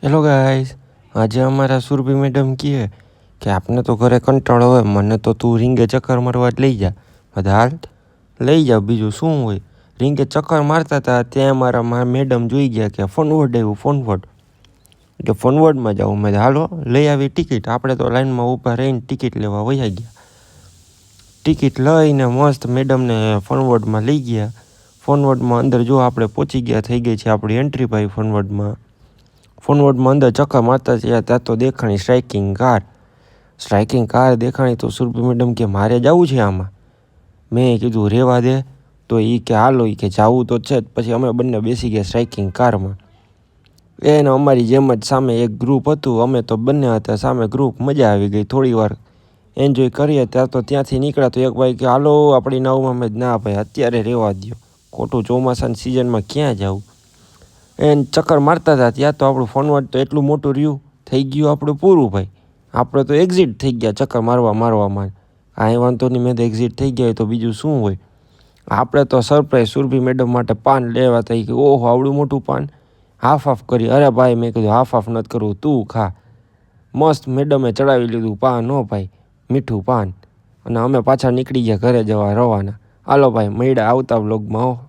Hello guys, આજે અમારા Surabhi madam કહે કે આપને તો ઘરે કંટાળો હોય, મને તો તું રીંગે ચક્કર મારવા જ લઈ જા. બધા હાલ લઈ જાઓ, બીજું શું હોય. રીંગે ચક્કર મારતા હતા ત્યાં મારા મેડમ જોઈ ગયા કે ફોનવર્ડ આવ્યું. ફોનવર્ડ કે ફોનવર્ડમાં જાઉં. મેં હાલો લઈ આવી ટિકિટ. આપણે તો લાઈનમાં ઊભા રહીને ટિકિટ લેવા વયા ગયા. ટિકિટ લઈને મસ્ત મેડમને ફોનવર્ડમાં લઈ ગયા. ફોનવર્ડમાં અંદર જો આપણે પહોંચી ગયા, થઈ ગઈ છે આપણી એન્ટ્રી ભાઈ. ફોનવર્ડમાં અંદર ચક્કર મારતા ત્યાં તો દેખાણી સ્ટ્રાઇકિંગ કાર દેખાણી. તો સુરભી મેડમ કે મારે જવું છે આમાં. મેં કીધું રહેવા દે. તો એ કે હાલો, એ કે જવું તો છે જ. પછી અમે બંને બેસી ગયા સ્ટ્રાઇકિંગ કારમાં. એને અમારી જેમ જ સામે એક ગ્રુપ હતું, અમે તો બંને હતા સામે ગ્રુપ. મજા આવી ગઈ, થોડી વાર એન્જોય કરીએ. ત્યાંથી નીકળ્યા તો એક ભાઈ કે હાલો આપણી નાવમાં. મેં ના ભાઈ, અત્યારે રહેવા દો, ખોટું ચોમાસાની સિઝનમાં ક્યાં જવું. એને ચક્કર મારતા હતા ત્યાં તો આપણું ફોનવર્ડ તો એટલું મોટું રહ્યું, થઈ ગયું આપણું પૂરું ભાઈ. આપણે તો એક્ઝિટ થઈ ગયા ચક્કર મારવામાં. કાંઈ વાંધો નહીં, મેં તો એક્ઝિટ થઈ ગયા તો બીજું શું હોય. આપણે તો સરપ્રાઈઝ સુરભી મેડમ માટે પાન લેવા થઈ કે ઓહો આવડું મોટું પાન. હાફ કરી. અરે ભાઈ, મેં કીધું હાફ નથી કરવું, તું ખા. મસ્ત મેડમે ચડાવી લીધું પાન. હો ભાઈ, મીઠું પાન. અને અમે પાછા નીકળી ગયા ઘરે જવા રવાના. હાલો ભાઈ, મળ્યા આવતા વ્લોગમાં. હો.